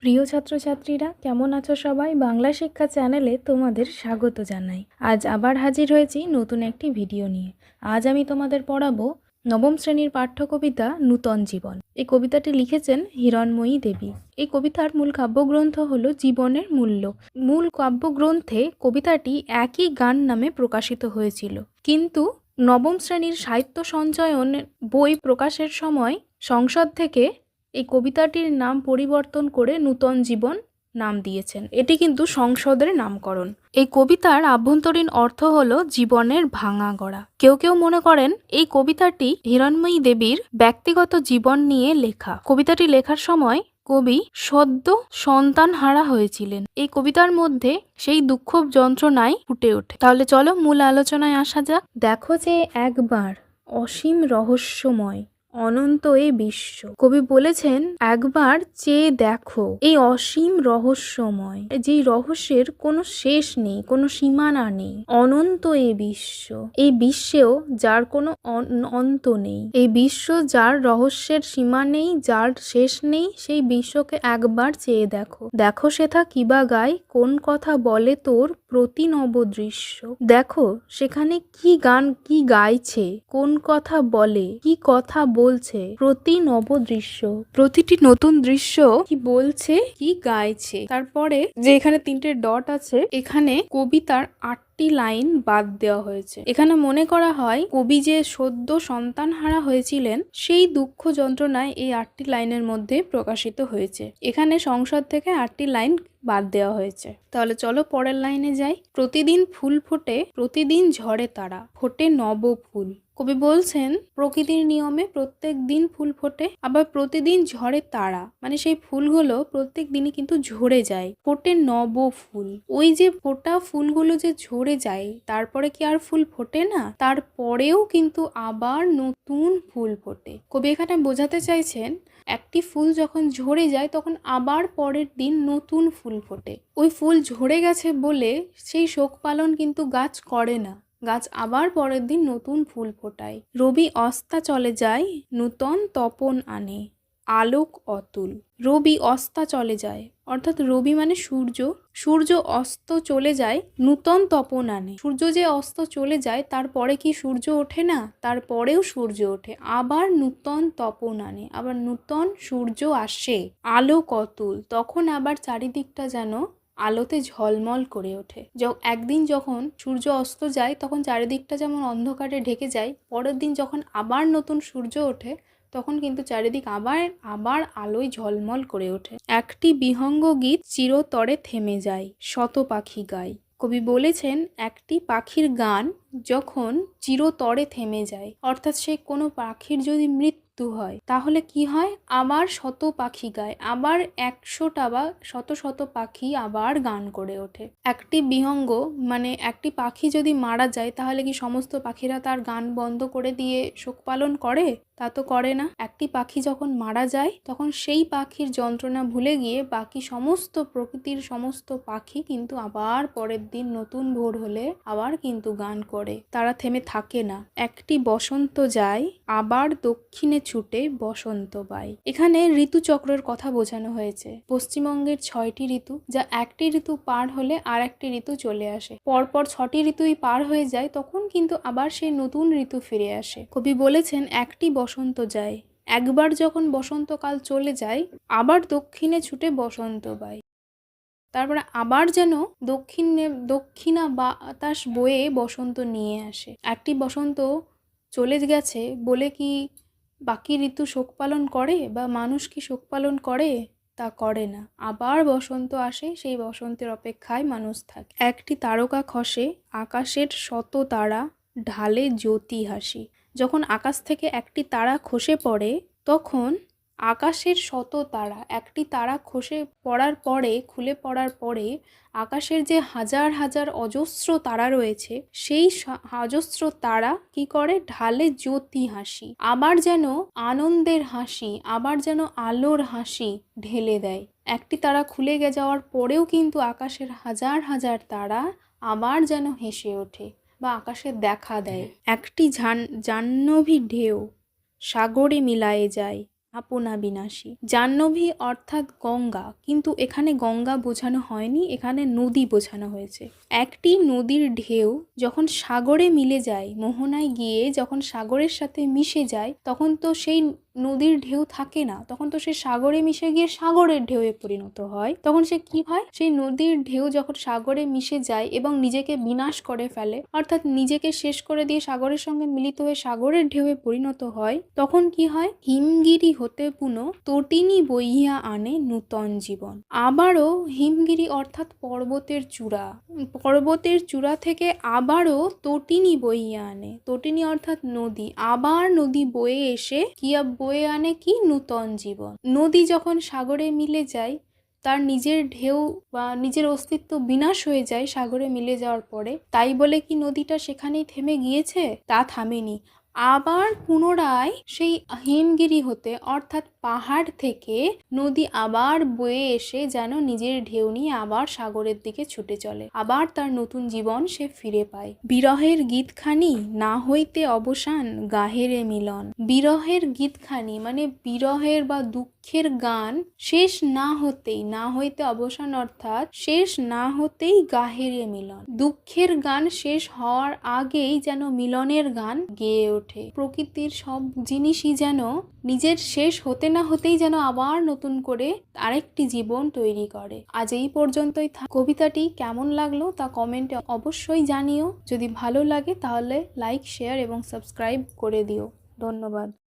প্রিয় ছাত্রছাত্রীরা, কেমন আছো সবাই? বাংলা শিক্ষা চ্যানেলে তোমাদের স্বাগত জানাই। আজ আবার হাজির হয়েছি নতুন একটি ভিডিও নিয়ে। আজ আমি তোমাদের পড়াবো নবম শ্রেণীর পাঠ্য কবিতা নূতন জীবন। এই কবিতাটি লিখেছেন হিরণময়ী দেবী। এই কবিতার মূল কাব্যগ্রন্থ হলো জীবনের মূল্য। মূল কাব্যগ্রন্থে কবিতাটি একই গান নামে প্রকাশিত হয়েছিল, কিন্তু নবম শ্রেণীর সাহিত্য সঞ্চয়ন বই প্রকাশের সময় সংসদ থেকে এই কবিতাটির নাম পরিবর্তন করে নূতন জীবন নাম দিয়েছেন। এটি কিন্তু সংসদের নামকরণ। এই কবিতার আভ্যন্তরীণ অর্থ হলো জীবনের ভাঙা গড়া। কেউ কেউ মনে করেন এই কবিতাটি হিরণময়ী দেবীর ব্যক্তিগত জীবন নিয়ে লেখা। কবিতাটি লেখার সময় কবি সদ্য সন্তান হারা হয়েছিলেন। এই কবিতার মধ্যে সেই দুঃখ যন্ত্রণায় ফুটে ওঠে। তাহলে চলো মূল আলোচনায় আসা যাক। দেখো যে একবার অসীম রহস্যময় অনন্ত এ বিশ্ব। কবি বলেছেন একবার চেয়ে দেখো এই অসীম রহস্যময়, যেই রহস্যের কোনো শেষ নেই, কোনো সীমানা নেই। অনন্ত এ বিশ্ব, এই বিশ্বেও যার কোনো অন্ত নেই। এই বিশ্ব যার রহস্যের সীমা নেই, যার শেষ নেই, সেই বিশ্বকে একবার চেয়ে দেখো। দেখো সেথা কিবা গায়, কোন কথা বলে তোর প্রতি নবদৃশ্য। দেখো সেখানে কি গান কি গাইছে, কোন কথা বলে, কি কথা বলছে। প্রতি নবদৃশ্য, প্রতিটি নতুন দৃশ্য কি বলছে, কি গাইছে। তারপরে যে এখানে 3টে ডট আছে, এখানে কবিতার 8টি লাইন বাদ দেওয়া হয়েছে। এখানে মনে করা হয় কবি যে সদ্য সন্তান হারা হয়েছিলেন, সেই দুঃখ যন্ত্রণায় এই 8টি লাইনের মধ্যে প্রকাশিত হয়েছে। এখানে সংসদ থেকে 8টি লাইন বাদ দেওয়া হয়েছে। তাহলে চলো পরের লাইনে যাই। প্রতিদিন ফুল ফোটে, প্রতিদিন ঝরে তারা, ফোটে নব ফুল। কবি বলছেন প্রকৃতির নিয়মে প্রত্যেক দিন ফুল ফোটে, আবার প্রতিদিন ঝরে তারা, মানে সেই ফুলগুলো প্রত্যেক দিনই কিন্তু ঝরে যায়। ফোটে নব ফুল, ওই যে ফোটা ফুলগুলো যে ঝরে যায় তারপরে কি আর ফুল ফোটে না? তারপরেও কিন্তু আবার নতুন ফুল ফোটে। কবি এখানে বোঝাতে চাইছেন একটি ফুল যখন ঝরে যায় তখন আবার পরের দিন নতুন ফুল ফোটে। ওই ফুল ঝরে গেছে বলে সেই শোক পালন কিন্তু গাছ করে না, গাছ আবার পরের দিন নতুন ফুল ফোটায়। রবি অস্তা চলে যায়, নূতন তপন আনে, আলোক অতুল। রবি অস্তা চলে যায়, অর্থাৎ রবি মানে সূর্য, সূর্য অস্ত চলে যায়, নূতন তপন আনে। সূর্য যে অস্ত চলে যায় তারপরে কি সূর্য ওঠে না? তারপরেও সূর্য ওঠে, আবার নূতন তপন আনে, আবার নূতন সূর্য আসে। আলোক অতুল, তখন আবার চারিদিকটা যেন আলোতে ঝলমল করে ওঠে। একদিন যখন সূর্য অস্ত যায় তখন চারিদিকটা যেমন অন্ধকারে ঢেকে যায়, পরের দিন যখন আবার নতুন সূর্য ওঠে তখন কিন্তু চারিদিক আবার আলোয় ঝলমল করে ওঠে। একটি বিহঙ্গ গীত চিরতরে থেমে যায়, শত পাখি গায়। কবি বলেছেন একটি পাখির গান যখন চিরতরে থেমে যায়, অর্থাৎ সে কোনো পাখির যদি মৃত্যু হয় তাহলে কি হয়? আবার শত পাখি গায়, আবার 100টা বা শত শত পাখি আবার গান করে ওঠে। একটি বিহঙ্গ মানে একটি পাখি যদি মারা যায় তাহলে কি সমস্ত পাখিরা তার গান বন্ধ করে দিয়ে শোক পালন করে? তা তো করে না। একটি পাখি যখন মারা যায় তখন সেই পাখির যন্ত্রণা ভুলে গিয়ে বাকি সমস্ত প্রকৃতির সমস্ত পাখি কিন্তু আবার পরের দিন নতুন ভোর হলে আবার কিন্তু গান করে, তারা থেমে থাকে না। একটি বসন্ত যায়, আবার দক্ষিণে ছুটে বসন্ত বাই। এখানে ঋতুচক্রের কথা বোঝানো হয়েছে। পশ্চিমবঙ্গের 6টি ঋতু, যা একটি ঋতু পার হলে আর একটি ঋতু চলে আসে। পরপর 6টি ঋতুই পার হয়ে যায়, তখন কিন্তু আবার সেই নতুন ঋতু ফিরে আসে। কবি বলেছেন একটি বসন্ত যায়, একবার যখন বসন্তকাল চলে যায় আবার দক্ষিণে ছুটে বসন্ত বাই। তারপরে আবার যেন দক্ষিণা বাতাস বয়ে বসন্ত নিয়ে আসে। একটি বসন্ত চলে গেছে বলে কি বাকি ঋতু শোক পালন করে বা মানুষ কি শোক পালন করে? তা করে না। আবার বসন্ত আসে, সেই বসন্তের অপেক্ষায় মানুষ থাকে। একটি তারকা খসে, আকাশের শত তারা ঢালে জ্যোতি হাসি। যখন আকাশ থেকে একটি তারা খসে পড়ে তখন আকাশের শত তারা, একটি তারা খসে পড়ার পরে, খুলে পড়ার পরে আকাশের যে হাজার হাজার অজস্র তারা রয়েছে সেই অজস্র তারা কি করে? ঢালে জ্যোতি হাসি, আবার যেন আনন্দের হাসি, আবার যেন আলোর হাসি ঢেলে দেয়। একটি তারা খুলে যাওয়ার পরেও কিন্তু আকাশের হাজার হাজার তারা আবার যেন হেসে ওঠে বা আকাশে দেখা দেয়। একটি জাহ্নবী ঢেউ সাগরে মিলায়ে যায়, আপনা বিনাশী। জাহ্নবী অর্থাৎ গঙ্গা, কিন্তু এখানে গঙ্গা বোঝানো হয়নি, এখানে নদী বোঝানো হয়েছে। একটি নদীর ঢেউ যখন সাগরে মিলে যায়, মোহনায় গিয়ে যখন সাগরের সাথে মিশে যায়, তখন তো সেই নদীর ঢেউ থাকে না, তখন তো সে সাগরে মিশে গিয়ে সাগরের ঢেউয়ে পরিণত হয়। তখন সে কি হয়, সেই নদীর ঢেউ যখন সাগরে মিশে যায় এবং নিজেকে বিনাশ করে ফেলে, অর্থাৎ নিজেকে শেষ করে দিয়ে সাগরের সঙ্গে মিলিত হয়ে সাগরের ঢেউয়ে পরিণত হয়, তখন কি হয়, হিমগিরি হতে পুনঃ তটিনী বইয়া আনে নূতন জীবন। আবারও হিমগিরি অর্থাৎ পর্বতের চূড়া, পর্বতের চূড়া থেকে আবারও তটিনী বইয়া আনে। তটিনী অর্থাৎ নদী, আবার নদী বয়ে এসে কি বয়ে আনে কি নূতন জীবন। নদী যখন সাগরে মিলে যায়, তার নিজের ঢেউ বা নিজের অস্তিত্ব বিনাশ হয়ে যায় সাগরে মিলে যাওয়ার পরে, তাই বলে কি নদীটা সেখানেই থেমে গিয়েছে? তা থামেনি। আবার পুনরায় সেই হিমগিরি হতে অর্থাৎ পাহাড় থেকে নদী আবার বয়ে এসে যেন নিজের ঢেউ নিয়ে আবার সাগরের দিকে ছুটে চলে, আবার তার নতুন জীবন সে ফিরে পায়। বিরহের গীতখানি না হইতে অবসান গাহেরে মিলন। বিরহের গীতখানি মানে বিরহের বা দুঃখের গান শেষ না হতেই, না হইতে অবসান অর্থাৎ শেষ না হতেই গাহেরে মিলন। দুঃখের গান শেষ হওয়ার আগেই যেন মিলনের গান গেয়ে ওঠে। প্রকৃতির সব জিনিসই যেন নিজের শেষ হতে না হতেই যেন আবার নতুন করে আরেকটি জীবন তৈরি করে। আজ এই পর্যন্তই থাক। কবিতাটি কেমন লাগলো তা কমেন্টে অবশ্যই জানিও। যদি ভালো লাগে তাহলে লাইক, শেয়ার এবং সাবস্ক্রাইব করে দিও। ধন্যবাদ।